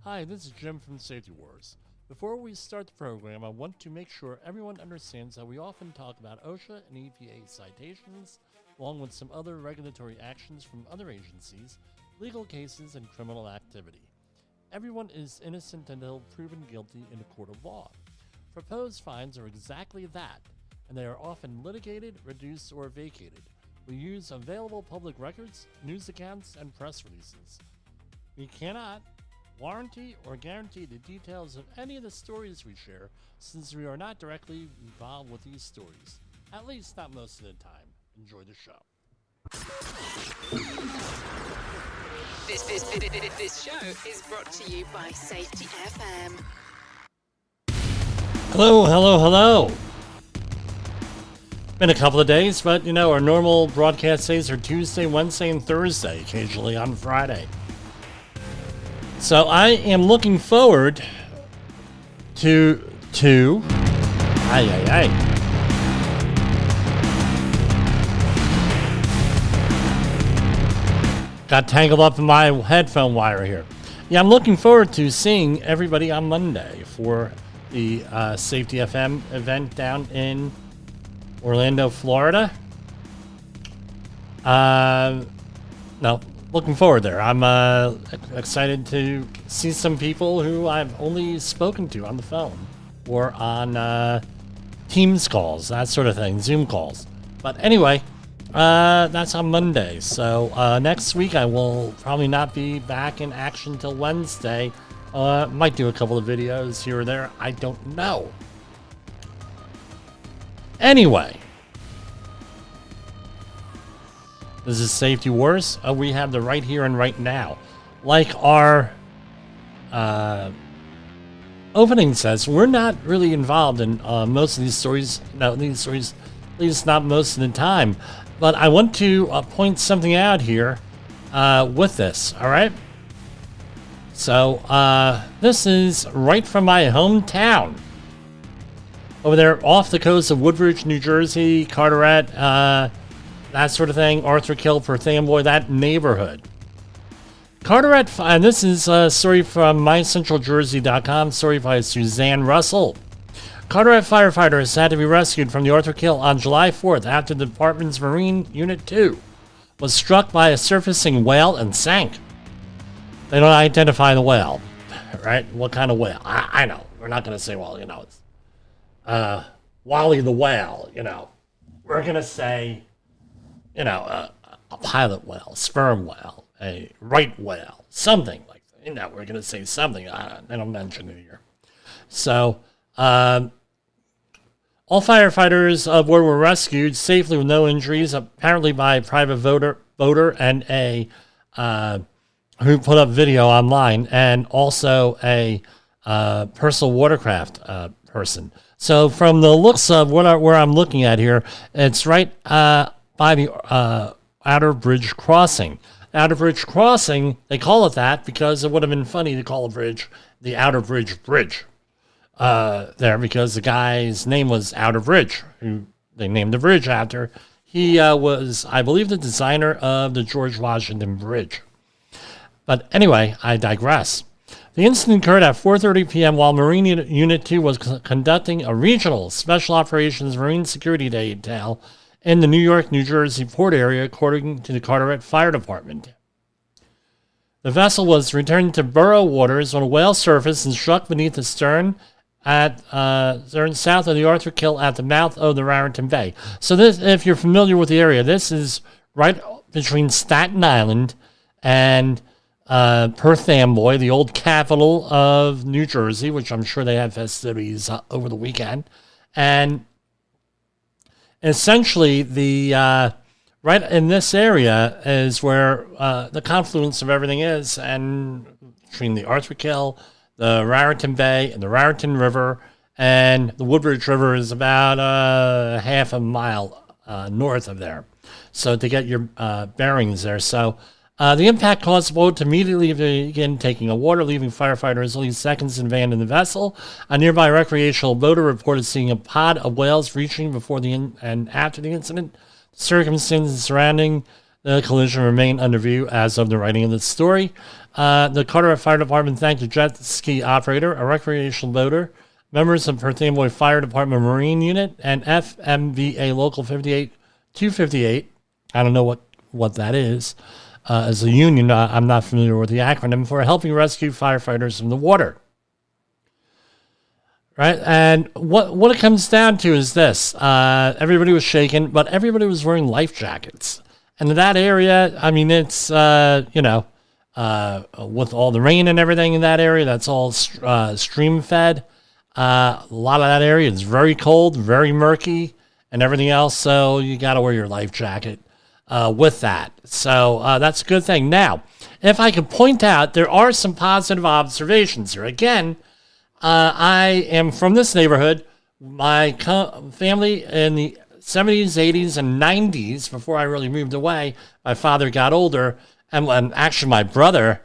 Hi, this is Jim from Safety Wars. Before we start the program, I want to make sure everyone understands that we often talk about OSHA and EPA citations, along with some other regulatory actions from other agencies, legal cases, and criminal activity. Everyone is innocent until proven guilty in a court of law. Proposed fines are exactly that, and they are often litigated, reduced, or vacated. We use available public records, news accounts, and press releases. We cannot warranty or guarantee the details of any of the stories we share, since we are not directly involved with these stories. At least not most of the time. Enjoy the show. This show is brought to you by Safety FM. Hello. Been a couple of days, but our normal broadcast days are Tuesday, Wednesday, and Thursday, occasionally on Friday. So I am looking forward to got tangled up in my headphone wire here. Yeah, I'm looking forward to seeing everybody on Monday for the Safety FM event down in Orlando, Florida. Looking forward there. I'm excited to see some people who I've only spoken to on the phone or on Teams calls, that sort of thing, Zoom calls. But anyway, that's on Monday. So next week I will probably not be back in action till Wednesday. Might do a couple of videos here or there. I don't know. Anyway. This is Safety Wars. We have the right here and right now. Like our opening says, we're not really involved in most of these stories. No, these stories, at least not most of the time. But I want to point something out here with this, all right? So this is right from my hometown. Over there off the coast of Woodbridge, New Jersey, Carteret, that sort of thing, Arthur Kill, Perth Amboy, that neighborhood. Carteret, and this is a story from mycentraljersey.com, story by Suzanne Russell. Carteret firefighters had to be rescued from the Arthur Kill on July 4th after the department's Marine Unit 2 was struck by a surfacing whale and sank. They don't identify the whale, right? What kind of whale? I know. We're not going to say, it's Wally the whale, We're going to say, a pilot whale, sperm whale, a right whale, something like that. We're going to say something. I don't mention it here. So, all firefighters aboard were rescued safely with no injuries, apparently by a private boater and a who put up video online, and also a personal watercraft person. So, from the looks of where I'm looking at here, it's right by the Outer Bridge Crossing. Outer Bridge Crossing, they call it that because it would have been funny to call a bridge the Outer Bridge Bridge there, because the guy's name was Outer Bridge, who they named the bridge after. He was, I believe, the designer of the George Washington Bridge. But anyway, I digress. The incident occurred at 4:30 p.m. while Marine Unit 2 was conducting a regional Special Operations Marine Security Detail in the New York, New Jersey port area, according to the Carteret Fire Department. The vessel was returned to borough waters when a whale surfaced and struck beneath the stern south of the Arthur Kill at the mouth of the Raritan Bay. So this, if you're familiar with the area, this is right between Staten Island and Perth Amboy, the old capital of New Jersey, which I'm sure they had festivities over the weekend. And essentially, the right in this area is where the confluence of everything is, and between the Arthur Kill, the Raritan Bay, and the Raritan River, and the Woodbridge River is about half a mile north of there. So to get your bearings there. So the impact caused the boat to immediately begin taking water, leaving firefighters only seconds in abandon the vessel. A nearby recreational boater reported seeing a pod of whales reaching before and after the incident. The circumstances surrounding The collision remained under review as of the writing of this story. The Carteret Fire Department thanked a jet ski operator, a recreational boater, members of Perth Amboy Fire Department Marine Unit, and FMVA Local 258. I don't know what that is. As a union, I'm not familiar with the acronym, for helping rescue firefighters from the water. Right? And what it comes down to is this. Everybody was shaken, but everybody was wearing life jackets. And in that area, I mean, it's, with all the rain and everything in that area, that's all stream fed. A lot of that area is very cold, very murky, and everything else. So you got to wear your life jacket with that. So that's a good thing. Now, if I could point out, there are some positive observations here. Again, I am from this neighborhood. My family in the 70s, 80s, and 90s, before I really moved away, my father got older. And actually, my brother,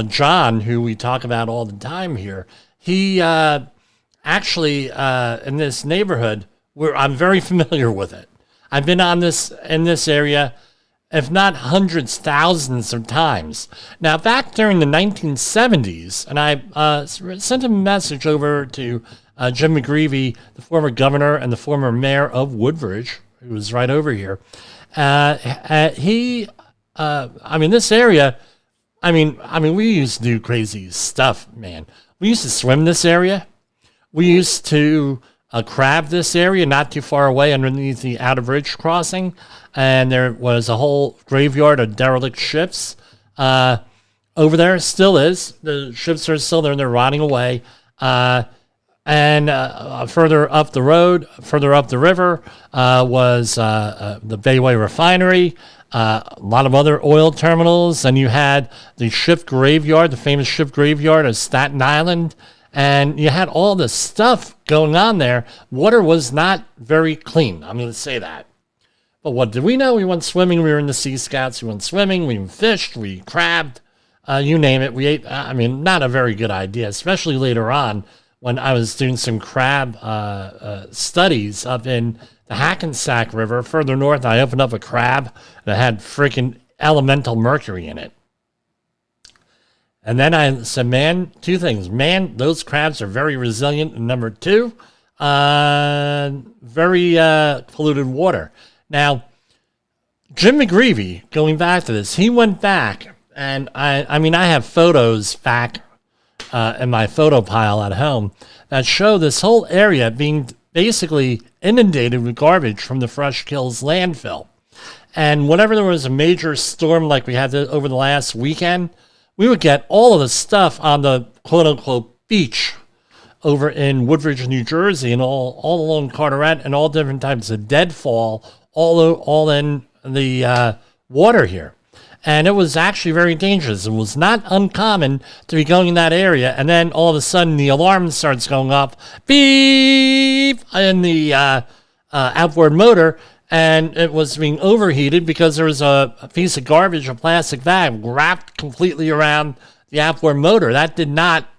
John, who we talk about all the time here, he actually, in this neighborhood, I'm very familiar with it. I've been in this area, if not hundreds, thousands of times. Now, back during the 1970s, and I sent a message over to Jim McGreevey, the former governor and the former mayor of Woodbridge, who was right over here. This area, we used to do crazy stuff, man. We used to swim this area. We used to crab this area, not too far away underneath the outer bridge crossing. And there was a whole graveyard of derelict ships over there. Still is. The ships are still there and they're rotting away. And further up the road, further up the river, was the Bayway Refinery, a lot of other oil terminals. And you had the ship graveyard, the famous ship graveyard of Staten Island. And you had all this stuff going on there. Water was not very clean. I'm going to say that. But what did we know? We went swimming. We were in the Sea Scouts. We went swimming. We fished. We crabbed. You name it. We ate. Not a very good idea, especially later on when I was doing some crab studies up in the Hackensack River. Further north, I opened up a crab that had freaking elemental mercury in it. And then I said, man, two things. Man, those crabs are very resilient. And number two, very polluted water. Now, Jim McGreevey, going back to this, he went back, and I have photos back in my photo pile at home that show this whole area being basically inundated with garbage from the Fresh Kills Landfill. And whenever there was a major storm like we had over the last weekend, we would get all of the stuff on the quote-unquote beach over in Woodbridge, New Jersey, and all along Carteret, and all different types of deadfall, all in the water here. And it was actually very dangerous. It was not uncommon to be going in that area, and then all of a sudden the alarm starts going up, beep, in the outboard motor, and it was being overheated because there was a piece of garbage, a plastic bag, wrapped completely around the outboard motor. That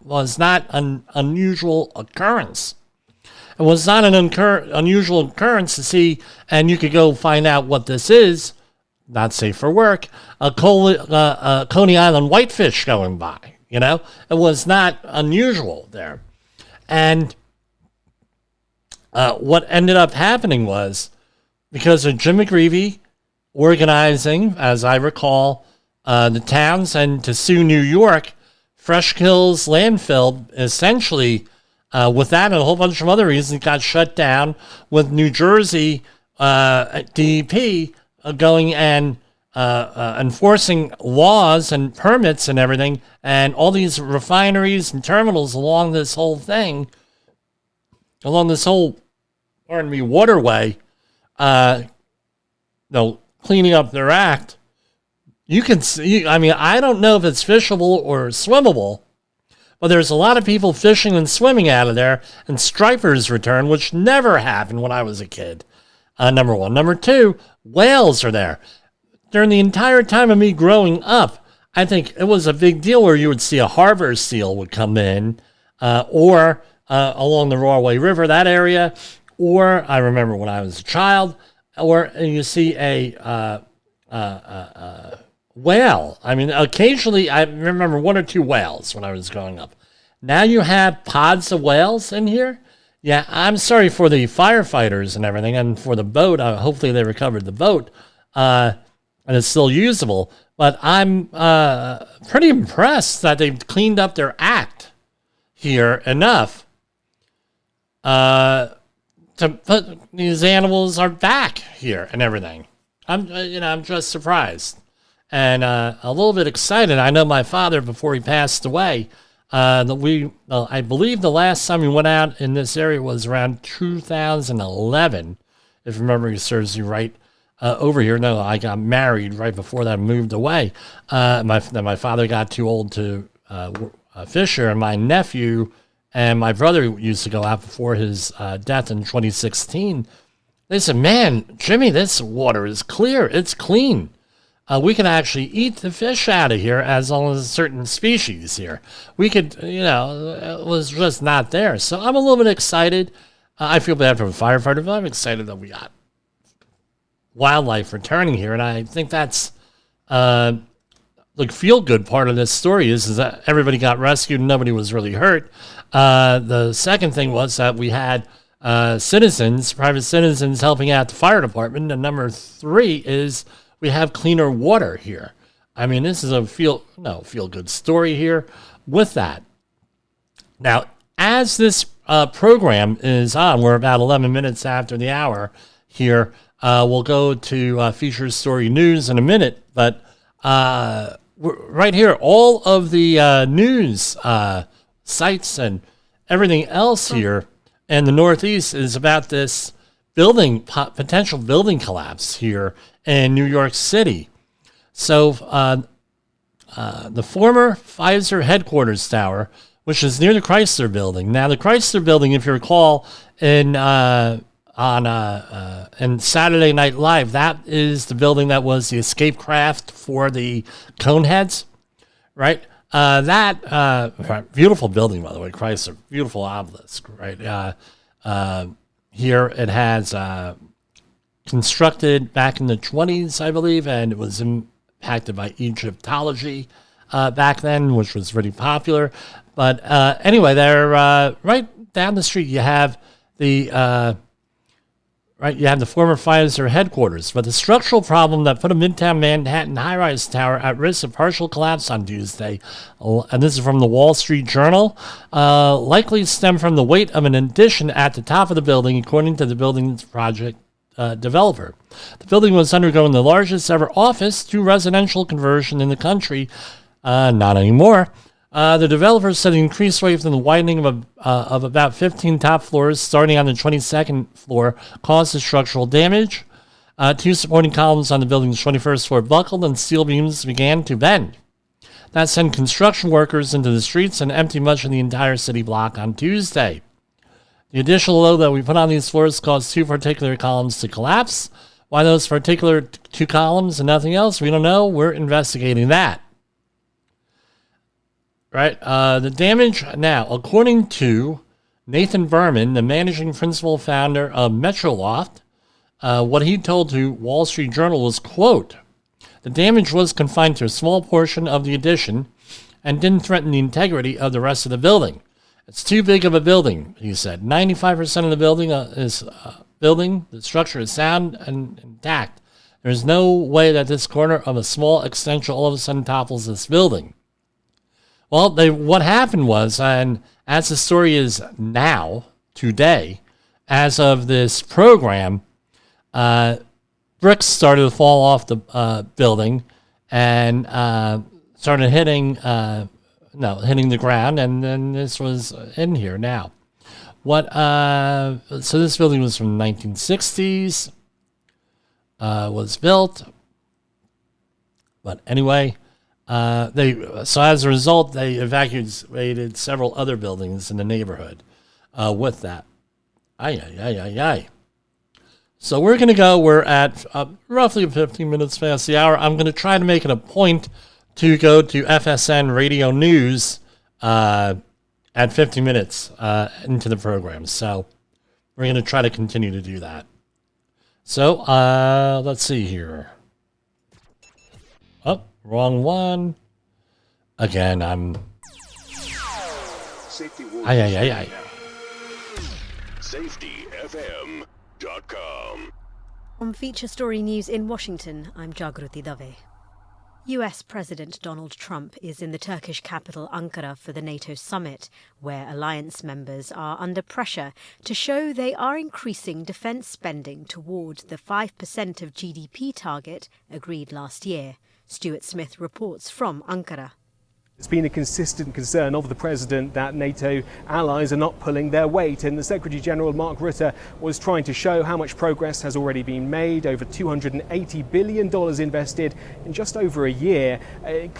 was not an unusual occurrence. It was not an unusual occurrence to see, and you could go find out what this is, not safe for work, a Coney Island whitefish going by. It was not unusual there. And what ended up happening was, because of Jim McGreevey organizing, as I recall, the towns and to sue New York, Fresh Kills Landfill essentially, with that and a whole bunch of other reasons, got shut down, with New Jersey DEP going and enforcing laws and permits and everything, and all these refineries and terminals along this whole thing, waterway, cleaning up their act. You can see, I don't know if it's fishable or swimmable, but there's a lot of people fishing and swimming out of there, and stripers return, which never happened when I was a kid. Number one. Number two, whales are there. During the entire time of me growing up, I think it was a big deal where you would see a harbor seal would come in, or along the Rahway River, that area, or I remember when I was a child, or you see a whale. I mean, occasionally I remember one or two whales when I was growing up. Now you have pods of whales in here. Yeah, I'm sorry for the firefighters and everything, and for the boat. Hopefully they recovered the boat, and it's still usable. But I'm pretty impressed that they've cleaned up their act here enough to put these animals are back here and everything. I'm just surprised and a little bit excited. I know my father, before he passed away, I believe the last time we went out in this area was around 2011, if memory serves you right. Over here, no, I got married right before that, I moved away. My father got too old to fish here, and my nephew and my brother used to go out before his death in 2016. They said, "Man, Jimmy, this water is clear. It's clean. We can actually eat the fish out of here as long as a certain species here. We could, it was just not there." So I'm a little bit excited. I feel bad for the firefighter, but I'm excited that we got wildlife returning here. And I think that's the feel-good part of this story is that everybody got rescued and nobody was really hurt. The second thing was that we had private citizens helping out the fire department. And number three is we have cleaner water here. I mean, this is a feel-good story here with that. Now, as this program is on, we're about 11 minutes after the hour here. We'll go to feature story news in a minute, but right here, all of the news sites and everything else here in the Northeast is about this potential building collapse here in New York City. So the former Pfizer headquarters tower, which is near the Chrysler Building. Now, the Chrysler Building, if you recall, in Saturday Night Live, that is the building that was the escape craft for the Coneheads, right? That beautiful building, by the way, Chrysler, beautiful obelisk, right? Here it has constructed back in the 20s, I believe, and it was impacted by Egyptology back then, which was pretty popular. But anyway, they're right down the street. You have the former Pfizer headquarters, but the structural problem that put a Midtown Manhattan high-rise tower at risk of partial collapse on Tuesday, and this is from the Wall Street Journal, likely stemmed from the weight of an addition at the top of the building, according to the building's project developer. The building was undergoing the largest ever office to residential conversion in the country. Not anymore. The developer said the increased weight from the widening of about 15 top floors, starting on the 22nd floor, caused the structural damage. Two supporting columns on the building's 21st floor buckled and steel beams began to bend. That sent construction workers into the streets and emptied much of the entire city block on Tuesday. The additional load that we put on these floors caused two particular columns to collapse. Why those particular two columns and nothing else, we don't know. We're investigating that. Right. The damage now, according to Nathan Berman, the managing principal founder of Metroloft, what he told to Wall Street Journal was, quote, "The damage was confined to a small portion of the addition and didn't threaten the integrity of the rest of the building. It's too big of a building," he said. 95% of the building the structure is sound and intact. There's no way that this corner of a small extension all of a sudden topples this building. Well, what happened was, and as the story is now, today, as of this program, bricks started to fall off the building and started hitting the ground, and then this was in here now. So this building was from the 1960s, was built, but anyway. So as a result, they evacuated several other buildings in the neighborhood with that. So we're at roughly 15 minutes past the hour. I'm going to try to make it a point to go to FSN Radio News at 50 minutes into the program. So we're going to try to continue to do that. So let's see here. Oh, wrong one. Again, I'm... Ay. SafetyFM.com. On Feature Story News in Washington, I'm Jagruti Dave. US President Donald Trump is in the Turkish capital Ankara for the NATO summit, where alliance members are under pressure to show they are increasing defence spending toward the 5% of GDP target agreed last year. Stuart Smith reports from Ankara. It's been a consistent concern of the President that NATO allies are not pulling their weight, and the Secretary-General Mark Rutte was trying to show how much progress has already been made, over $280 billion invested in just over a year,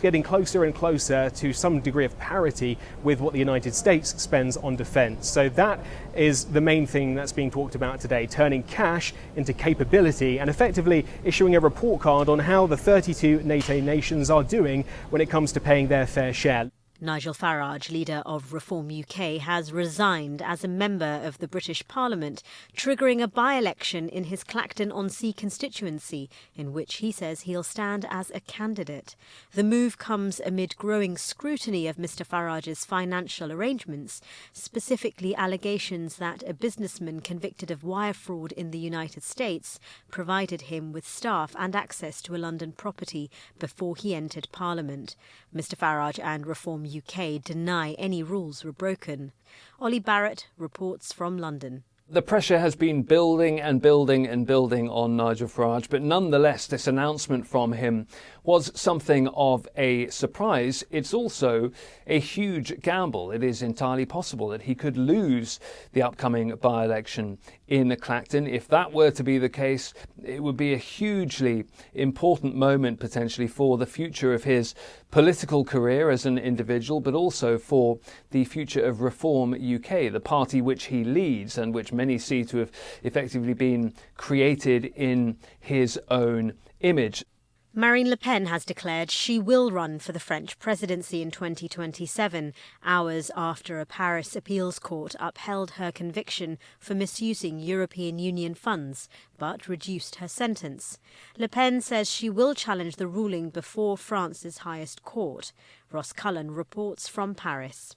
getting closer and closer to some degree of parity with what the United States spends on defence. So that is the main thing that's being talked about today, turning cash into capability and effectively issuing a report card on how the 32 NATO nations are doing when it comes to paying their fair share. Nigel Farage, leader of Reform UK, has resigned as a member of the British Parliament, triggering a by-election in his Clacton-on-Sea constituency, in which he says he'll stand as a candidate. The move comes amid growing scrutiny of Mr Farage's financial arrangements, specifically allegations that a businessman convicted of wire fraud in the United States provided him with staff and access to a London property before he entered Parliament. Mr Farage and Reform UK deny any rules were broken. Ollie Barrett reports from London. The pressure has been building and building and building on Nigel Farage, but nonetheless this announcement from him was something of a surprise. It's also a huge gamble. It is entirely possible that he could lose the upcoming by-election in Clacton. If that were to be the case, it would be a hugely important moment potentially for the future of his political career as an individual, but also for the future of Reform UK, the party which he leads and which many see to have effectively been created in his own image. Marine Le Pen has declared she will run for the French presidency in 2027, hours after a Paris appeals court upheld her conviction for misusing European Union funds, but reduced her sentence. Le Pen says she will challenge the ruling before France's highest court. Ross Cullen reports from Paris.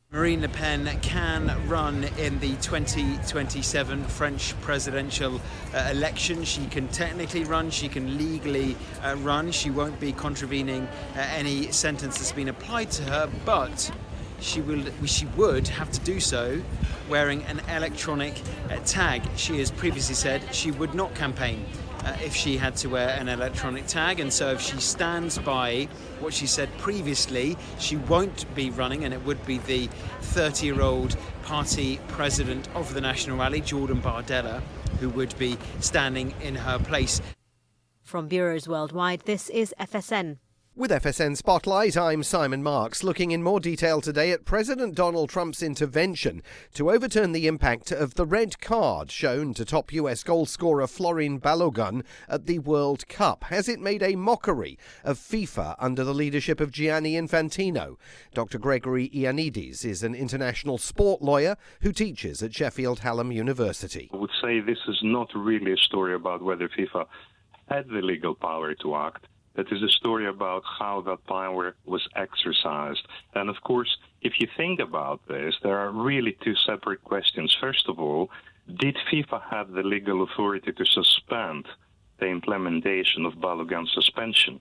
Marine Le Pen can run in the 2027 French presidential election. She can technically run, she can legally run. She won't be contravening any sentence that's been applied to her, but she would have to do so wearing an electronic tag. She has previously said she would not campaign if she had to wear an electronic tag, and so if she stands by what she said previously, she won't be running, and it would be the 30-year-old party president of the National Rally, Jordan Bardella, who would be standing in her place. From bureaus worldwide, this is FSN. With FSN Spotlight, I'm Simon Marks, looking in more detail today at President Donald Trump's intervention to overturn the impact of the red card shown to top US goalscorer Florin Balogun at the World Cup. Has it made a mockery of FIFA under the leadership of Gianni Infantino? Dr. Gregory Ioannidis is an international sport lawyer who teaches at Sheffield Hallam University. I would say this is not really a story about whether FIFA had the legal power to act. It is a story about how that power was exercised. And of course, if you think about this, there are really two separate questions. First of all, did FIFA have the legal authority to suspend the implementation of Balogun's suspension?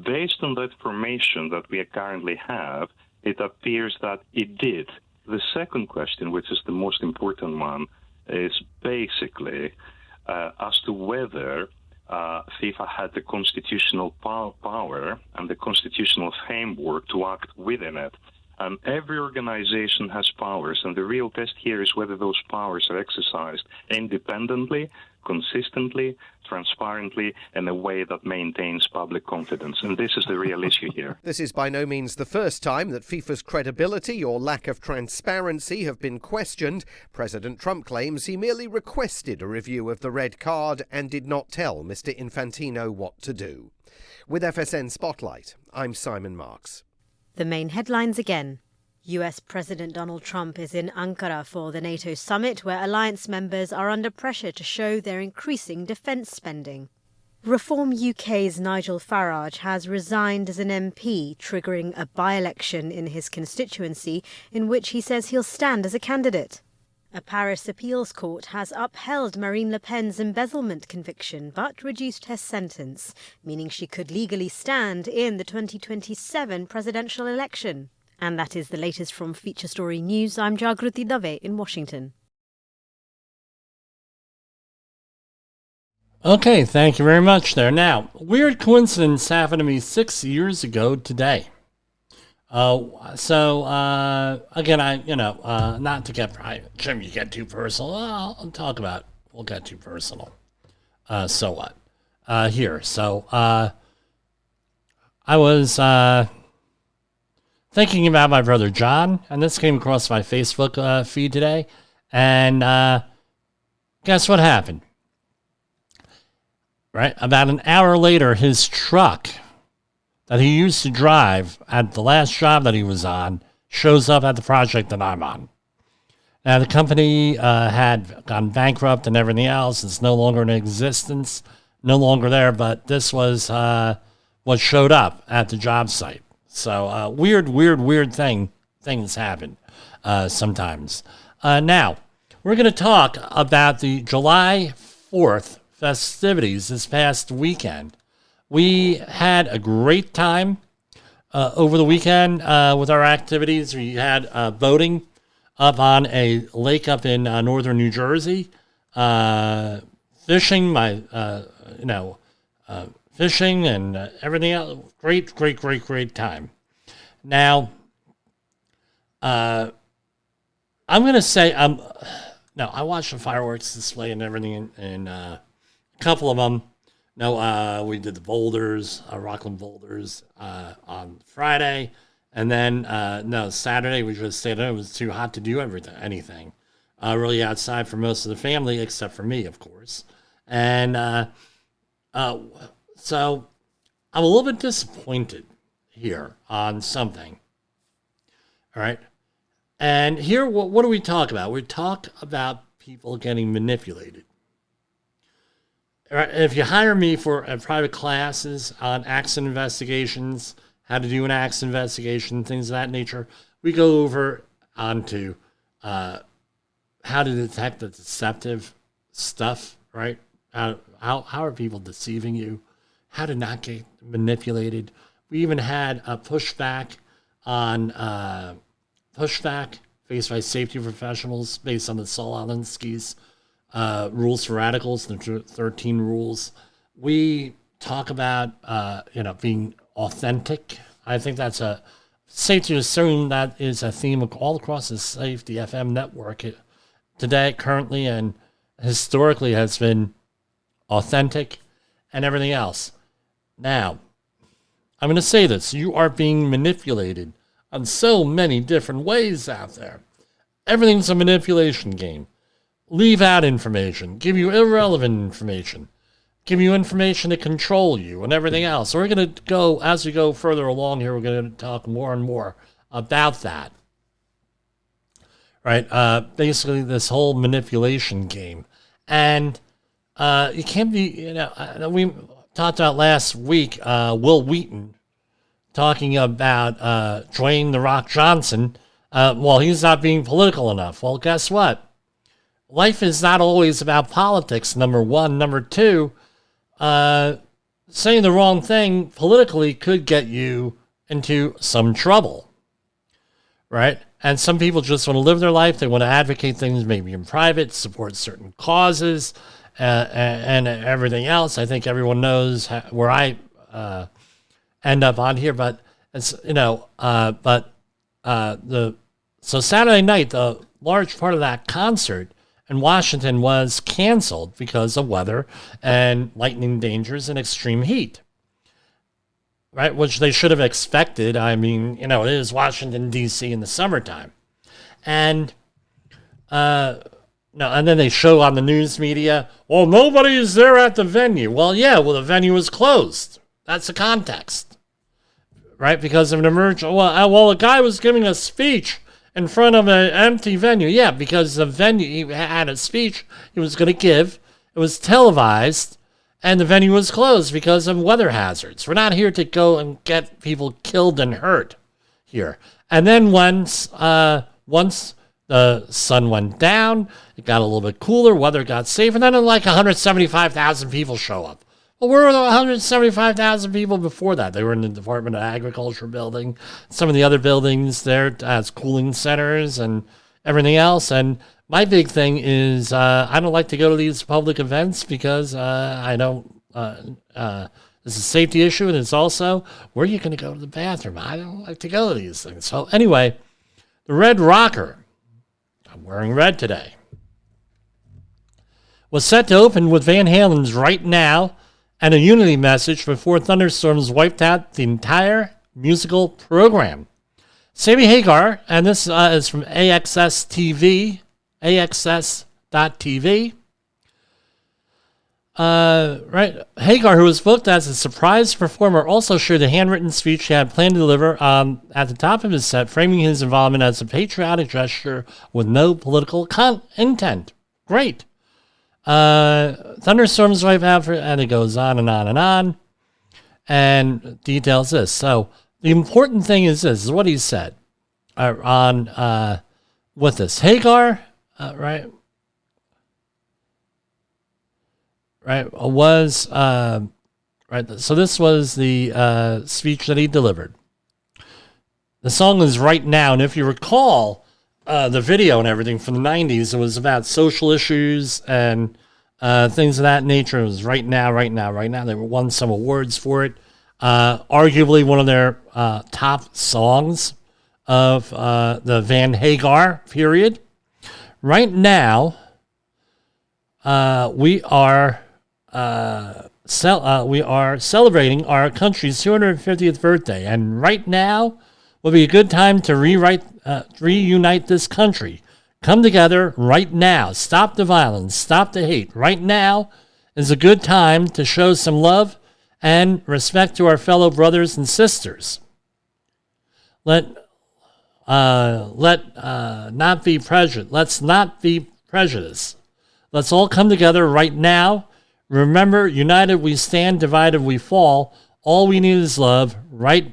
Based on the information that we currently have, it appears that it did. The second question, which is the most important one, is basically as to whether FIFA had the constitutional power and the constitutional framework to act within it. And every organization has powers, and the real test here is whether those powers are exercised independently, consistently, transparently, in a way that maintains public confidence. And this is the real issue here. This is by no means the first time that FIFA's credibility or lack of transparency have been questioned. President Trump claims he merely requested a review of the red card and did not tell Mr. Infantino what to do. With FSN Spotlight, I'm Simon Marks. The main headlines again. US President Donald Trump is in Ankara for the NATO summit, where alliance members are under pressure to show their increasing defence spending. Reform UK's Nigel Farage has resigned as an MP, triggering a by-election in his constituency in which he says he'll stand as a candidate. A Paris appeals court has upheld Marine Le Pen's embezzlement conviction but reduced her sentence, meaning she could legally stand in the 2027 presidential election. And that is the latest from Feature Story News. I'm Jagruti Dave in Washington. Okay, thank you very much there. Now, weird coincidence happened to me 6 years ago today. Again, not to get private. Jim, you get too personal. Well, we'll get too personal. So what? Here. So, I was, thinking about my brother John, and this came across my Facebook feed today, and guess what happened? Right? About an hour later, his truck that he used to drive at the last job that he was on shows up at the project that I'm on. Now, the company had gone bankrupt and everything else. It's no longer in existence, no longer there, but this was what showed up at the job site. So weird things happen sometimes. Now, we're going to talk about the July 4th festivities this past weekend. We had a great time over the weekend with our activities. We had boating up on a lake up in northern New Jersey, fishing, fishing and everything else. Great time. Now, I'm going to say, I watched the fireworks display and everything, and a couple of them. We did the boulders, Rockland boulders, on Friday. And then, Saturday we just stayed in. It was too hot to do anything really outside for most of the family, except for me, of course. And so I'm a little bit disappointed here on something. All right. And here, what do we talk about? We talk about people getting manipulated. All right, if you hire me for private classes on accident investigations, how to do an accident investigation, things of that nature, we go over onto how to detect the deceptive stuff, right? How are people deceiving you? How to not get manipulated. We even had a pushback on pushback faced by safety professionals based on the Saul Alinsky's rules for radicals, the 13 rules. We talk about, being authentic. I think that's safe to assume that is a theme all across the Safety FM network. Today, currently, and historically has been authentic and everything else. Now, I'm going to say this. You are being manipulated on so many different ways out there. Everything's a manipulation game. Leave out information, give you irrelevant information, give you information to control you and everything else. So we're going to go, as we go further along here, we're going to talk more and more about that. Right? Basically, this whole manipulation game. And you can't be, we talked about last week, Will Wheaton talking about Dwayne "The Rock" Johnson. He's not being political enough. Well, guess what? Life is not always about politics, number one. Number two, saying the wrong thing politically could get you into some trouble, right? And some people just want to live their life. They want to advocate things maybe in private, support certain causes, and everything else. I think everyone knows where I end up on here, but it's, so Saturday night, the large part of that concert in Washington was canceled because of weather and lightning dangers and extreme heat, right? Which they should have expected. I mean, it is Washington, D.C. in the summertime. And, and then they show on the news media, well, nobody is there at the venue. Well, the venue was closed. That's the context, right? Because of an emergency. Well, a guy was giving a speech in front of an empty venue. Yeah, because the venue, he had a speech he was going to give. It was televised, and the venue was closed because of weather hazards. We're not here to go and get people killed and hurt here. And then once the sun went down, it got a little bit cooler, weather got safer, and then like 175,000 people show up. Well, where were the 175,000 people before that? They were in the Department of Agriculture building, some of the other buildings there as cooling centers and everything else. And my big thing is I don't like to go to these public events because I don't. It's a safety issue, and it's also, where are you going to go to the bathroom? I don't like to go to these things. So anyway, the Red Rocker, I'm wearing red today, was set to open with Van Halen's Right Now and a unity message before thunderstorms wiped out the entire musical program. Sammy Hagar, and this is from AXS.TV, right. Hagar, who was booked as a surprise performer, also shared a handwritten speech he had planned to deliver at the top of his set, framing his involvement as a patriotic gesture with no political intent. Great. Thunderstorms wipe out, and it goes on and on and on, and details this. So the important thing is this is what he said on with this. Hagar, right, was right. So this was the speech that he delivered. The song is Right Now, and if you recall the video and everything from the 90s, it was about social issues and things of that nature. It was Right Now, Right Now, Right Now. They won some awards for it. Arguably one of their top songs of the Van Hagar period. Right now, we are celebrating our country's 250th birthday, and right now will be a good time to reunite this country. Come together right now. Stop the violence. Stop the hate. Right now is a good time to show some love and respect to our fellow brothers and sisters. Let's not be prejudiced. Let's all come together right now. Remember, united we stand, divided we fall. All we need is love. Right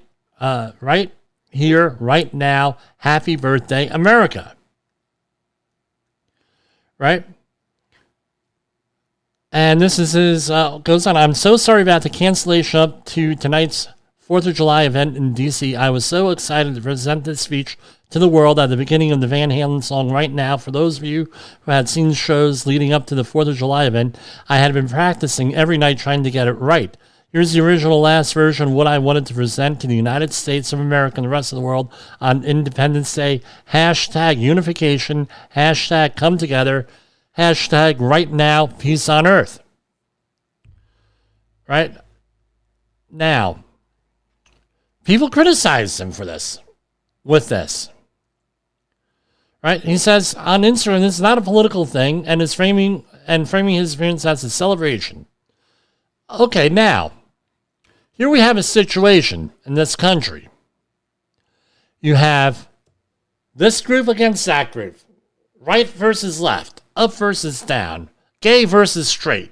here, right now. Happy birthday, America. Right? And this is his, goes on. I'm so sorry about the cancellation up to tonight's 4th of July event in D.C. I was so excited to present this speech to the world at the beginning of the Van Halen song Right Now. For those of you who had seen shows leading up to the 4th of July event, I had been practicing every night trying to get it right. Here's the original last version of what I wanted to present to the United States of America and the rest of the world on Independence Day. Hashtag unification. Hashtag come together. Hashtag right now, peace on earth. Right? Now, people criticize him for this, with this. Right? He says on Instagram, this is not a political thing, and is framing his appearance as a celebration. Okay, now, here we have a situation in this country. You have this group against that group, right versus left, up versus down, gay versus straight,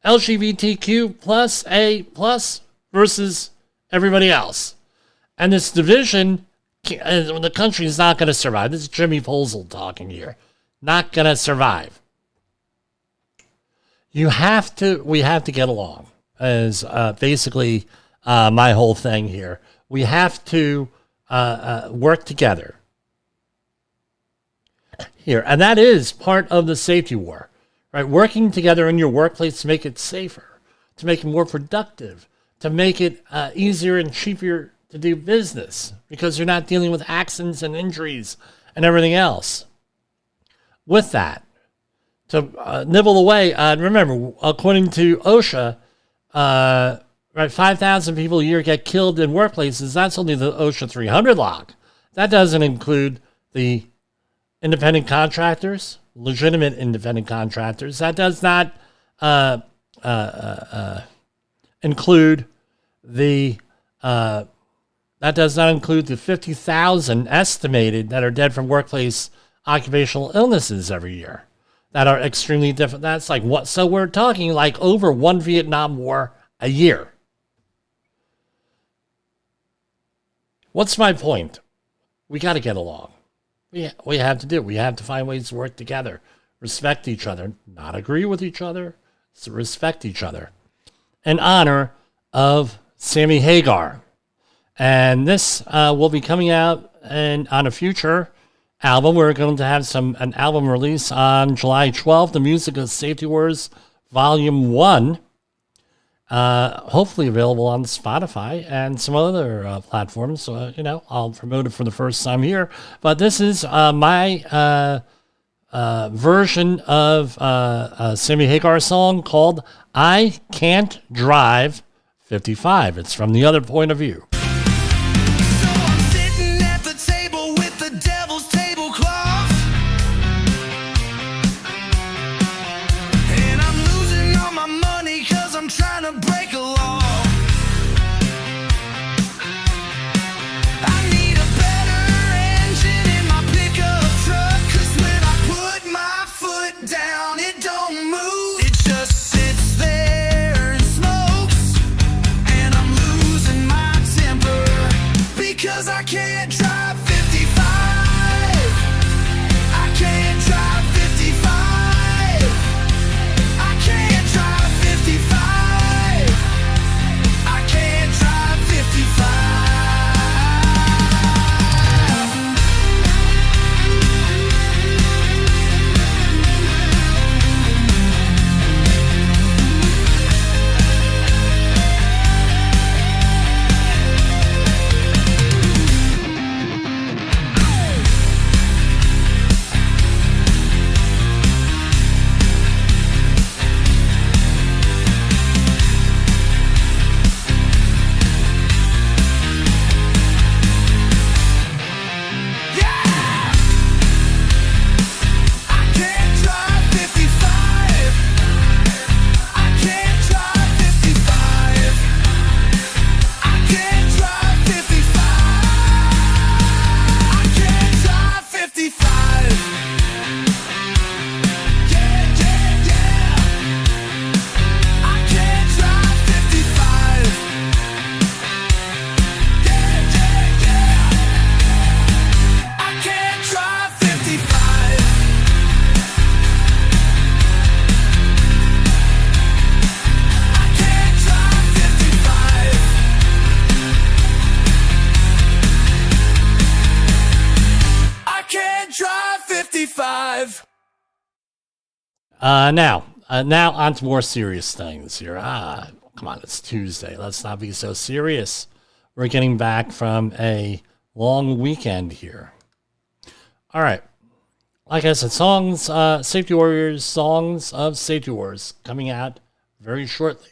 LGBTQ plus A plus versus everybody else. And this division, the country is not going to survive. This is Jimmy Posel talking here. Not going to survive. We have to get along, is basically my whole thing here. We have to work together here. And that is part of the safety war, right? Working together in your workplace to make it safer, to make it more productive, to make it easier and cheaper to do business because you're not dealing with accidents and injuries and everything else. With that, to nibble away, remember, according to OSHA, right, 5,000 people a year get killed in workplaces. That's only the OSHA 300 log. That doesn't include the independent contractors, legitimate independent contractors. That does not include the 50,000 estimated that are dead from workplace occupational illnesses every year. that are extremely different. That's like what? So we're talking like over one Vietnam War a year. What's my point? We got to get along. We have to do it. We have to find ways to work together, respect each other, not agree with each other, so respect each other. In honor of Sammy Hagar. And this will be coming out on a future album. We're going to have an album release on July 12th, The Music of Safety Wars, Volume 1. Hopefully available on Spotify and some other platforms. So, I'll promote it for the first time here. But this is my version of a Sammy Hagar song called I Can't Drive 55. It's from the other point of view. Now on to more serious things here. Come on, it's Tuesday. Let's not be so serious. We're getting back from a long weekend here. All right. Like I said, Safety Warriors, Songs of Safety Wars, coming out very shortly.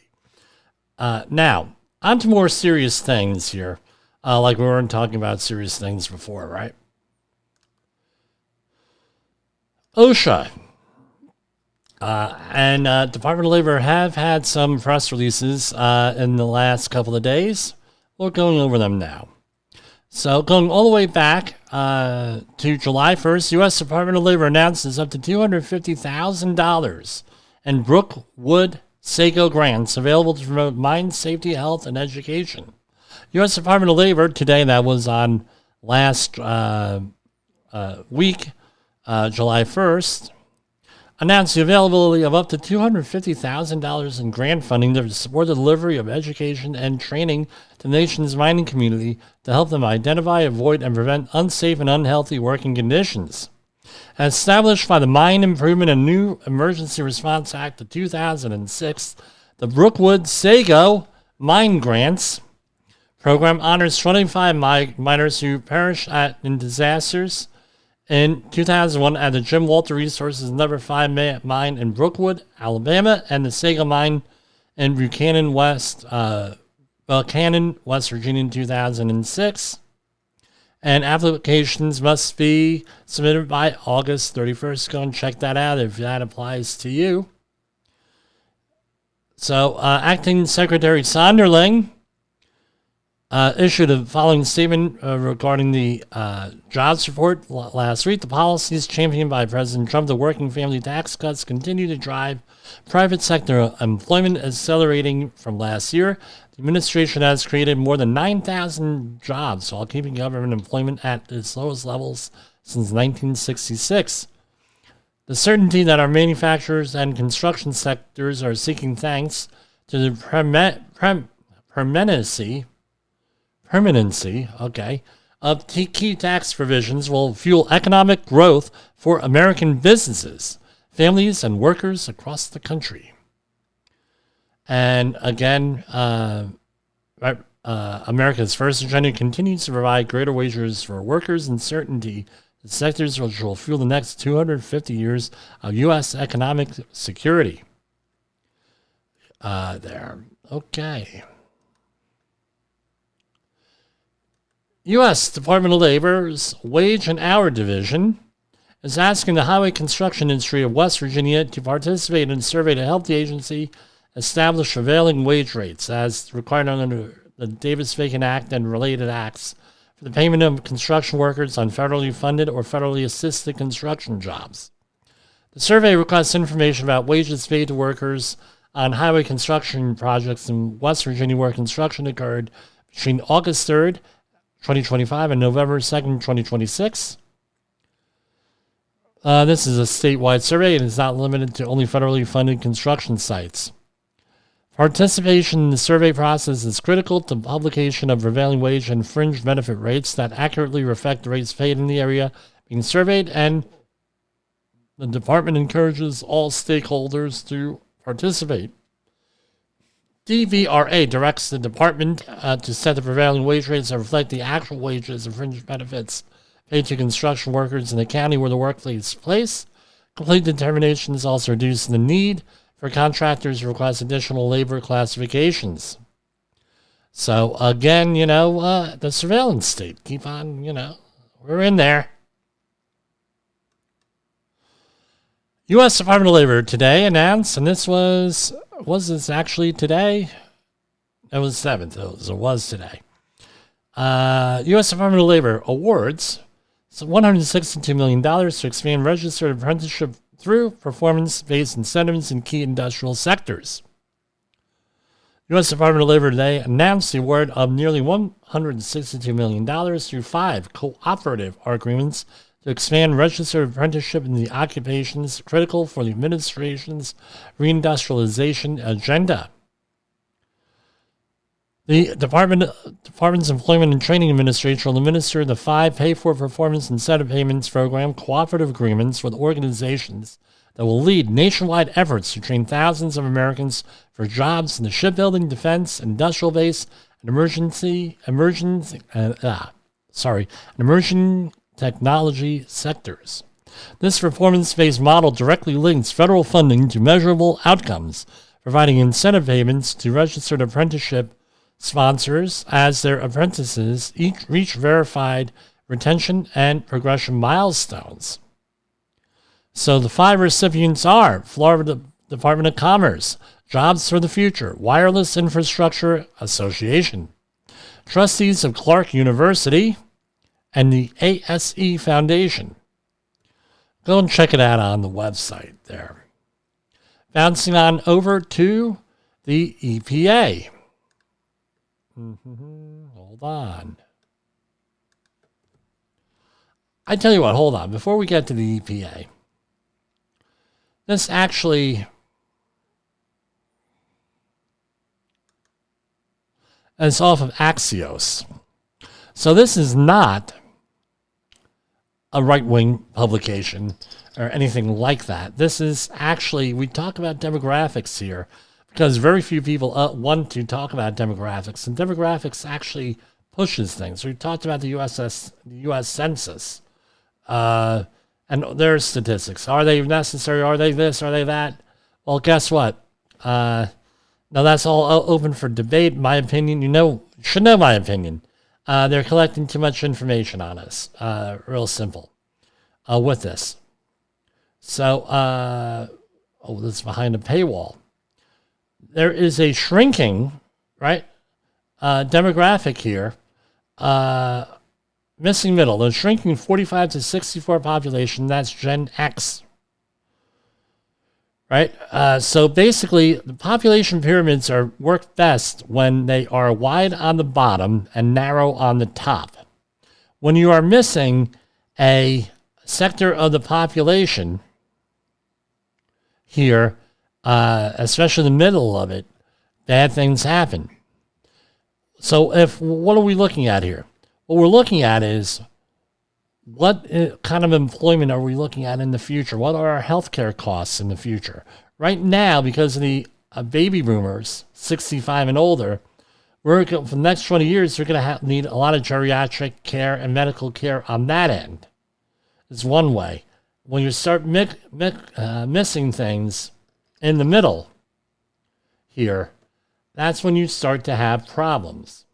Now, on to more serious things here. Like we weren't talking about serious things before, right? OSHA and Department of Labor have had some press releases in the last couple of days. We're going over them now. So going all the way back to July 1st, U.S. Department of Labor announces up to $250,000 in Brookwood Sago grants available to promote mine safety, health, and education. U.S. Department of Labor today, that was on last week, July 1st, announced the availability of up to $250,000 in grant funding to support the delivery of education and training to the nation's mining community to help them identify, avoid, and prevent unsafe and unhealthy working conditions. As established by the Mine Improvement and New Emergency Response Act of 2006, the Brookwood Sago Mine Grants program honors 25 miners who perished in disasters in 2001 at the Jim Walter Resources No. 5 mine in Brookwood, Alabama, and the Sago mine in Buchanan, West Virginia in 2006. And applications must be submitted by August 31st. Go and check that out if that applies to you. So, Acting Secretary Sonderling issued the following statement regarding the jobs report last week. The policies championed by President Trump, the working family tax cuts, continue to drive private sector employment accelerating from last year. The administration has created more than 9,000 jobs while keeping government employment at its lowest levels since 1966. The certainty that our manufacturers and construction sectors are seeking, thanks to the permanency of key tax provisions, will fuel economic growth for American businesses, families, and workers across the country. And again, America's first agenda continues to provide greater wages for workers and certainty. The sectors which will fuel the next 250 years of U.S. economic security. Okay. U.S. Department of Labor's Wage and Hour Division is asking the highway construction industry of West Virginia to participate in a survey to help the agency establish prevailing wage rates as required under the Davis-Bacon Act and related acts for the payment of construction workers on federally funded or federally assisted construction jobs. The survey requests information about wages paid to workers on highway construction projects in West Virginia where construction occurred between August 3rd, 2025 and November 2nd, 2026. This is a statewide survey and is not limited to only federally funded construction sites. Participation in the survey process is critical to publication of prevailing wage and fringe benefit rates that accurately reflect the rates paid in the area being surveyed, and the department encourages all stakeholders to participate. DVRA directs the department to set the prevailing wage rates that reflect the actual wages and fringe benefits paid to construction workers in the county where the work takes place. Complete determinations also reduce the need for contractors to request additional labor classifications. So again, the surveillance state, keep on, we're in there. U.S. Department of Labor today announced, and this was this actually today? It was 7th, it was today. U.S. Department of Labor awards $162 million to expand registered apprenticeship through performance-based incentives in key industrial sectors. U.S. Department of Labor today announced the award of nearly $162 million through 5 cooperative agreements to expand registered apprenticeship in the occupations critical for the administration's reindustrialization agenda. The Department's Employment and Training Administration will administer the 5 pay-for-performance incentive payments program cooperative agreements with organizations that will lead nationwide efforts to train thousands of Americans for jobs in the shipbuilding, defense, industrial base, and emerging technology sectors. This performance-based model directly links federal funding to measurable outcomes, providing incentive payments to registered apprenticeship sponsors as their apprentices each reach verified retention and progression milestones. So the 5 recipients are Florida Department of Commerce, Jobs for the Future, Wireless Infrastructure Association, trustees of Clark University, and the ASE Foundation. Go and check it out on the website there. Bouncing on over to the EPA. Hold on. I tell you what, hold on. Before we get to the EPA, this actually is off of Axios. So this is not a right-wing publication or anything like that. This is actually, we talk about demographics here because very few people want to talk about demographics, and demographics actually pushes things. We talked about the U.S. Census and their statistics. Are they necessary? Are they this? Are they that? Well, guess what? Now that's all open for debate. My opinion, you should know my opinion. They're collecting too much information on us. Real simple with this. So, this is behind a paywall. There is a shrinking, right, demographic here. Missing middle, the shrinking 45 to 64 population, that's Gen X. Right? So basically, the population pyramids work best when they are wide on the bottom and narrow on the top. When you are missing a sector of the population here, especially the middle of it, bad things happen. So what are we looking at here? What we're looking at is what kind of employment are we looking at in the future? What are our healthcare costs in the future? Right now, because of the baby boomers, 65 and older, for the next 20 years, they're going to need a lot of geriatric care and medical care on that end. It's one way. When you start missing things in the middle here, that's when you start to have problems.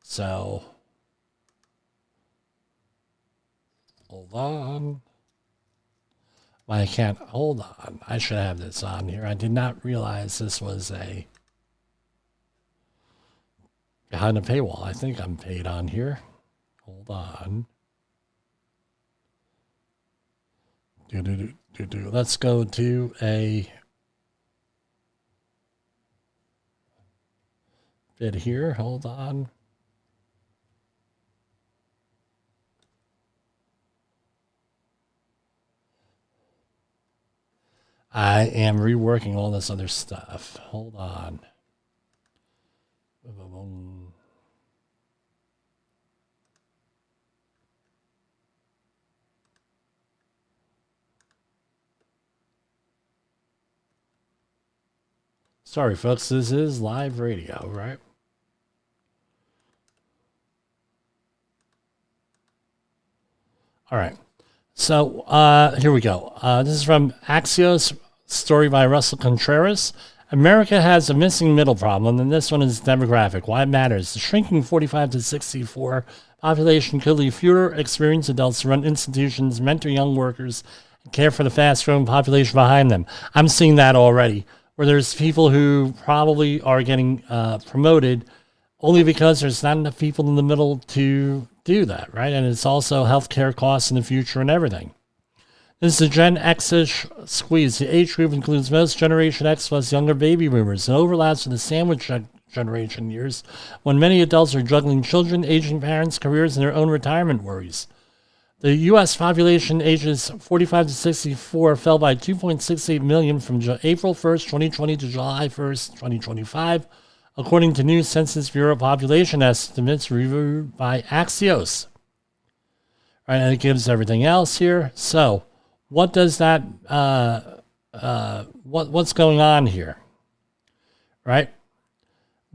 So, hold on. Well, I can't, hold on. I should have this on here. I did not realize this was a behind a paywall. I think I'm paid on here. Hold on. Let's go to a bit here. Hold on. I am reworking all this other stuff. Hold on. Sorry, folks. This is live radio, right? All right. So here we go. This is from Axios, story by Russell Contreras. America has a missing middle problem, and this one is demographic. Why it matters. The shrinking 45 to 64 population could leave fewer experienced adults to run institutions, mentor young workers, and care for the fast-growing population behind them. I'm seeing that already, where there's people who probably are getting promoted only because there's not enough people in the middle to do that, right? And it's also healthcare costs in the future and everything. This is the Gen X-ish squeeze. The age group includes most Generation X plus younger baby boomers and overlaps with the sandwich generation years when many adults are juggling children, aging parents, careers, and their own retirement worries. The U.S. population ages 45 to 64 fell by 2.68 million from April 1st, 2020 to July 1st, 2025, according to new Census Bureau population estimates reviewed by Axios. Right, and it gives everything else here. So, what does that? What's going on here? Right,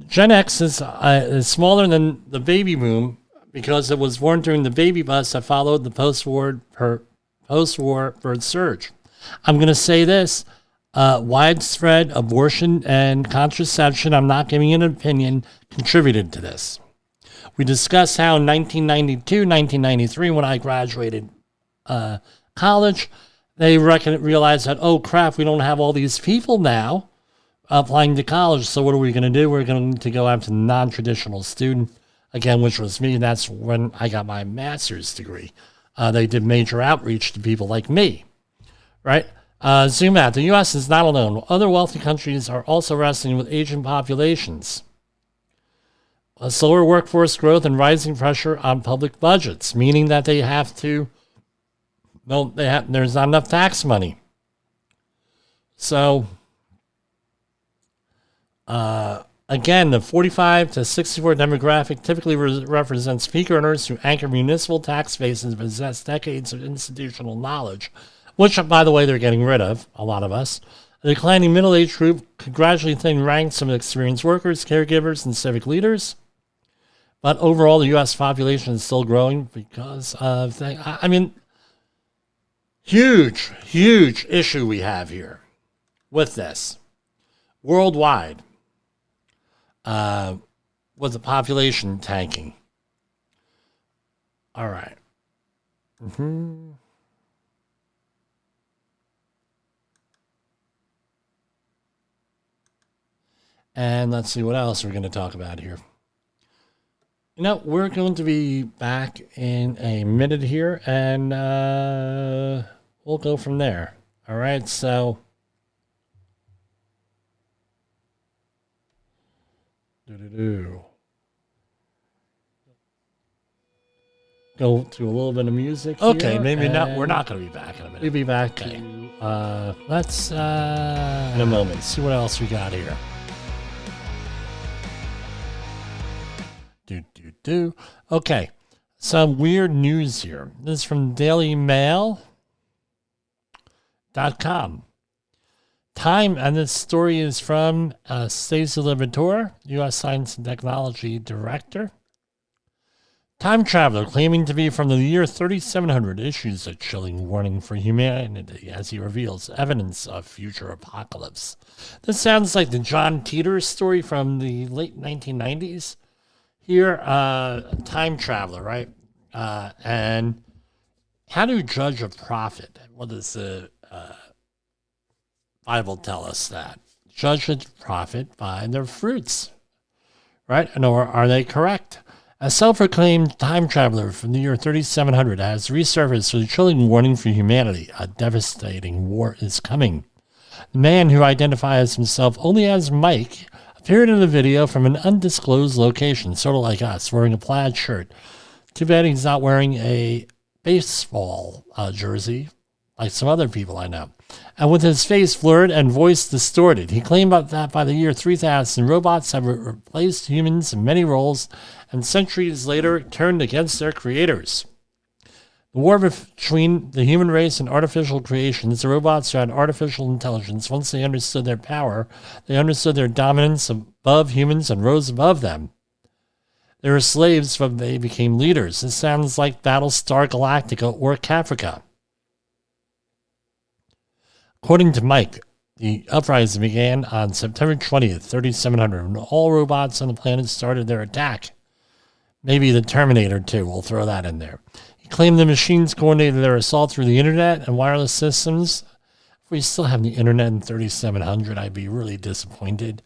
Gen X is smaller than the baby boom because it was born during the baby bust that followed the post-war birth surge. I'm going to say this. Widespread abortion and contraception, I'm not giving an opinion, contributed to this. We discussed how in 1992, 1993, when I graduated college, they realized that, oh crap, we don't have all these people now applying to college, so what are we going to do? We're going to go after the non-traditional student, again, which was me, and that's when I got my master's degree. They did major outreach to people like me, right? Zoom out. The U.S. is not alone. Other wealthy countries are also wrestling with aging populations, a slower workforce growth, and rising pressure on public budgets, meaning that they have to. There's not enough tax money. So, again, the 45 to 64 demographic typically represents peak earners who anchor municipal tax bases and possess decades of institutional knowledge, which, by the way, they're getting rid of, a lot of us. The declining middle-aged group could gradually thin ranks of experienced workers, caregivers, and civic leaders. But overall, the U.S. population is still growing because of huge issue we have here with this worldwide with the population tanking. All right. And let's see what else we're going to talk about here. We're going to be back in a minute here, and we'll go from there. All right, so go to a little bit of music here. Okay, maybe not. We're not going to be back in a minute. We'll be back. Okay. Let's in a moment see what else we got here. Okay, some weird news here. This is from DailyMail.com. Time, and this story is from Stacey Liberatore, U.S. Science and Technology Director. Time traveler claiming to be from the year 3700 issues a chilling warning for humanity as he reveals evidence of future apocalypse. This sounds like the John Teeter story from the late 1990s. Here, time traveler, right? And how do you judge a prophet? What does the Bible tell us that? Judge a prophet by their fruits, right? And or are they correct? A self-proclaimed time traveler from the year 3700 has resurfaced with a chilling warning for humanity. A devastating war is coming. The man, who identifies himself only as Mike, appeared in a video from an undisclosed location, sort of like us, wearing a plaid shirt. Too bad he's not wearing a baseball jersey, like some other people I know. And with his face blurred and voice distorted, he claimed that by the year 3000, robots have replaced humans in many roles and centuries later turned against their creators. The war between the human race and artificial creations, the robots who had artificial intelligence, once they understood their power, they understood their dominance above humans and rose above them. They were slaves, but they became leaders. This sounds like Battlestar Galactica or Caprica. According to Mike, the uprising began on September 20th, 3700, when all robots on the planet started their attack. Maybe the Terminator, too. We'll throw that in there. Claimed the machines coordinated their assault through the internet and wireless systems. If we still have the internet in 3700, I'd be really disappointed.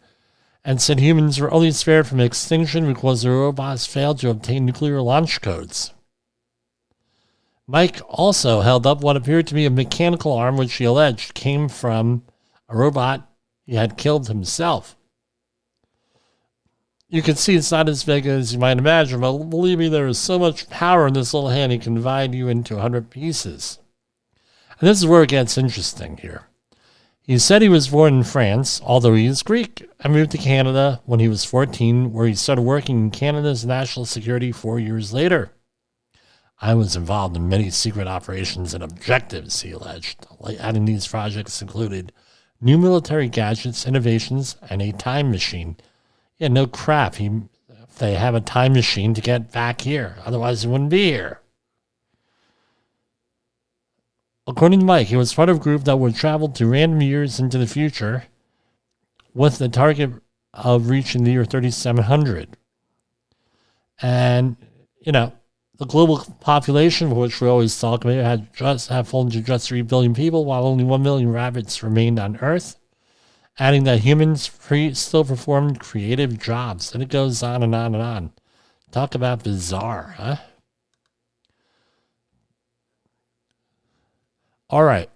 And said humans were only spared from extinction because the robots failed to obtain nuclear launch codes. Mike also held up what appeared to be a mechanical arm, which he alleged came from a robot he had killed himself. You can see it's not as big as you might imagine, but believe me, there is so much power in this little hand, it can divide you into 100 pieces. And this is where it gets interesting here. He said he was born in France, although he is Greek, and moved to Canada when he was 14, where he started working in Canada's national security 4 years later. I was involved in many secret operations and objectives, he alleged. Adding these projects included new military gadgets, innovations, and a time machine. Yeah, no crap. They have a time machine to get back here. Otherwise, he wouldn't be here. According to Mike, he was part of a group that would travel to random years into the future with the target of reaching the year 3700. And, the global population, which we always talk about, had fallen to just 3 billion people, while only 1 million rabbits remained on Earth. Adding that humans still performed creative jobs. And it goes on and on and on. Talk about bizarre, huh? All right.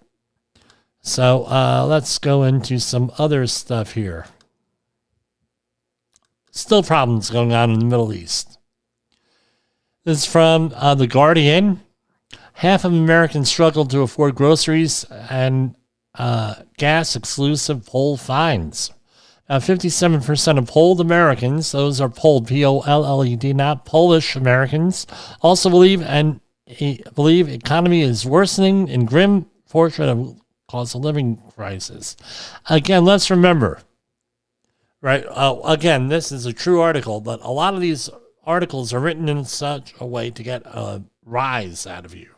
So let's go into some other stuff here. Still problems going on in the Middle East. This is from The Guardian. Half of Americans struggle to afford groceries and gas-exclusive poll finds. 57% of polled Americans, those are polled, P-O-L-L-E-D, not Polish Americans, also believe economy is worsening in grim portrait of cost of living crisis. Again, let's remember, right? Again, this is a true article, but a lot of these articles are written in such a way to get a rise out of you,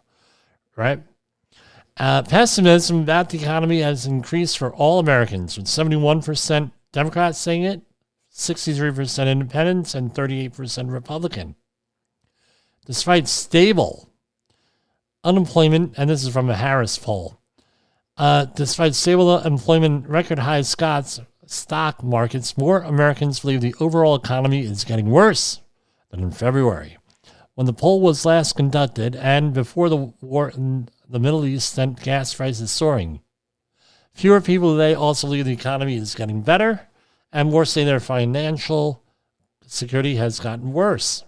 right? Pessimism about the economy has increased for all Americans, with 71% Democrats saying it, 63% Independents, and 38% Republican. Despite stable unemployment, and this is from a Harris poll, despite stable employment, record high Scots stock markets, more Americans believe the overall economy is getting worse than in February, when the poll was last conducted and before the war in the Middle East sent gas prices soaring. Fewer people today also believe the economy is getting better, and more say their financial security has gotten worse.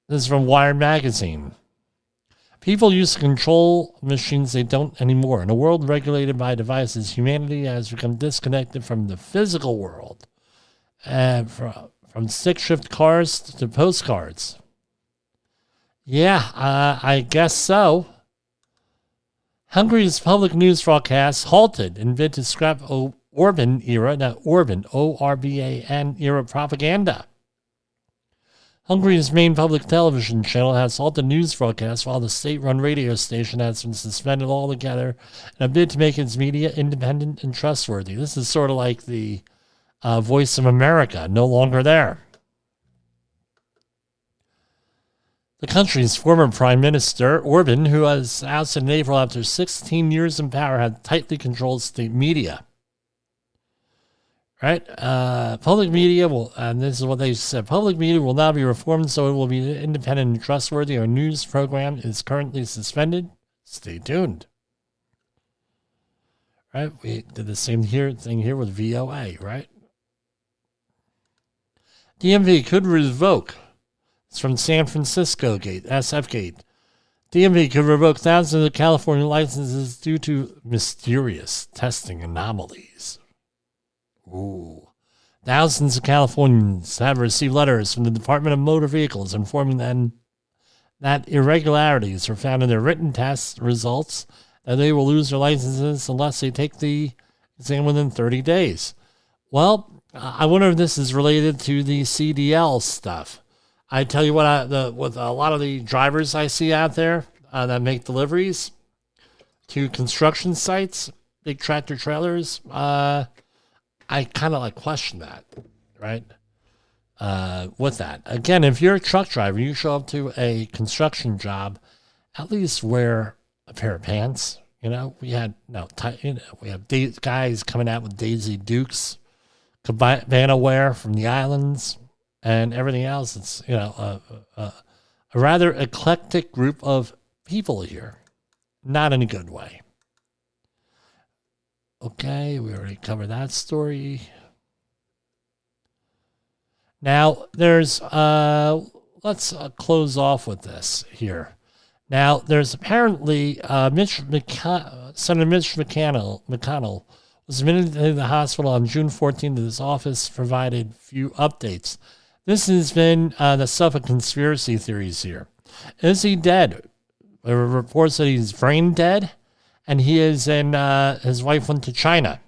This is from Wired magazine. People used to control machines they don't anymore. In a world regulated by devices, humanity has become disconnected from the physical world. And from stick-shift cars to postcards. Yeah, I guess so. Hungary's public news broadcasts halted in bid to scrap Orban era, not Orban, O-R-B-A-N era propaganda. Hungary's main public television channel has halted news broadcasts while the state-run radio station has been suspended altogether in a bid to make its media independent and trustworthy. This is sort of like the Voice of America, no longer there. The country's former prime minister, Orban, who was ousted in April after 16 years in power, had tightly controlled state media. Right? Public media will, and this is what they said, public media will now be reformed so it will be independent and trustworthy. Our news program is currently suspended. Stay tuned. Right? We did the same thing here with VOA, right? DMV could revoke. It's from San Francisco Gate, SF Gate. DMV could revoke thousands of California licenses due to mysterious testing anomalies. Ooh. Thousands of Californians have received letters from the Department of Motor Vehicles informing them that irregularities are found in their written test results, that they will lose their licenses unless they take the exam within 30 days. Well, I wonder if this is related to the CDL stuff. I tell you what, with a lot of the drivers I see out there that make deliveries to construction sites, big tractor trailers, I kind of question that, right? With that. Again, if you're a truck driver, you show up to a construction job, at least wear a pair of pants. We have guys coming out with Daisy Dukes, cabana wear from the islands, and everything else. It's a rather eclectic group of people here, not in a good way. Okay, we already covered that story. Now, there's, let's close off with this here. Now, there's apparently Senator Mitch McConnell was admitted to the hospital on June 14th. His office provided few updates. This has been the stuff of conspiracy theories here. Is he dead? There were reports that he's brain dead. And he is his wife went to China.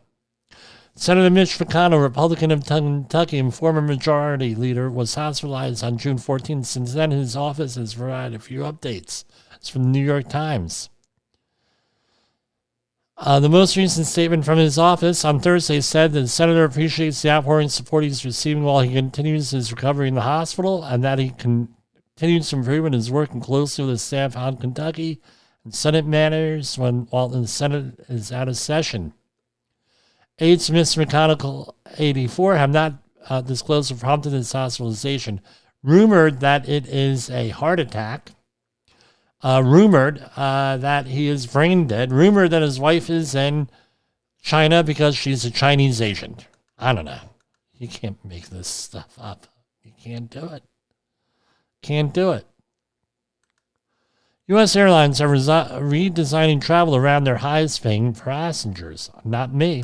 Senator Mitch McConnell, Republican of Kentucky and former majority leader, was hospitalized on June 14th. Since then, his office has provided a few updates. It's from the New York Times. The most recent statement from his office on Thursday said that the senator appreciates the outpouring support he's receiving while he continues his recovery in the hospital, and that he continues to improve and is working closely with his staff out in Kentucky and Senate matters while the Senate is out of session. Aides to Mr. McConnell, 84, have not disclosed what prompted his hospitalization. Rumored that it is a heart attack. Rumored that he is brain dead. Rumored that his wife is in China because she's a Chinese agent. I don't know. You can't make this stuff up. You can't do it. Can't do it. U.S. airlines are redesigning travel around their highest-paying passengers. Not me.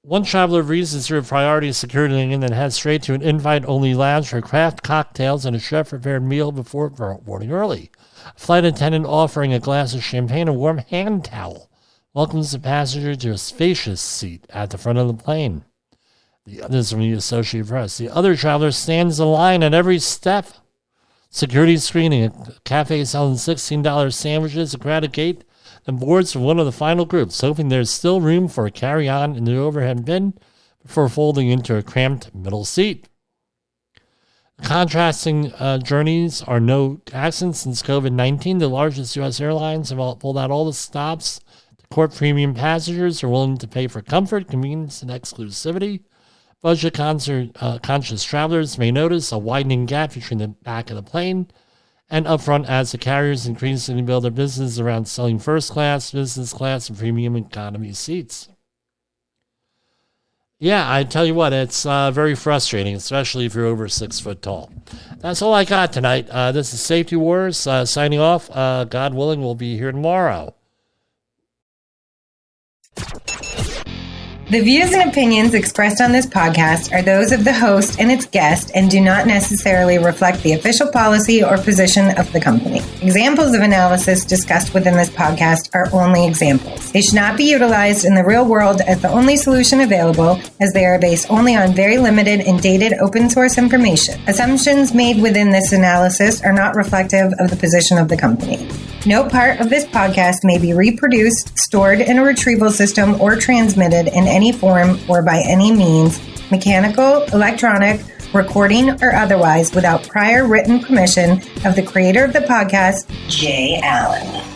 One traveler breezes through a priority security and then heads straight to an invite-only lounge for craft cocktails and a chef-prepared meal before boarding early. A flight attendant offering a glass of champagne and a warm hand towel welcomes the passenger to a spacious seat at the front of the plane. This is from the Associated Press. The other traveler stands in line at every step. Security screening, a cafe selling $16 sandwiches, a crowded gate, then boards for one of the final groups, hoping there's still room for a carry-on in the overhead bin before folding into a cramped middle seat. Contrasting journeys are no accident since COVID-19. The largest U.S. airlines have pulled out all the stops to court premium passengers are willing to pay for comfort, convenience, and exclusivity. Budget conscious travelers may notice a widening gap between the back of the plane and upfront as the carriers increasingly build their business around selling first class, business class, and premium economy seats. Yeah, I tell you what, it's very frustrating, especially if you're over 6 foot tall. That's all I got tonight. This is Safety Wars signing off. God willing, we'll be here tomorrow. The views and opinions expressed on this podcast are those of the host and its guest and do not necessarily reflect the official policy or position of the company. Examples of analysis discussed within this podcast are only examples. They should not be utilized in the real world as the only solution available, as they are based only on very limited and dated open source information. Assumptions made within this analysis are not reflective of the position of the company. No part of this podcast may be reproduced, stored in a retrieval system, or transmitted in any form or by any means, mechanical, electronic, recording, or otherwise, without prior written permission of the creator of the podcast, Jay Allen.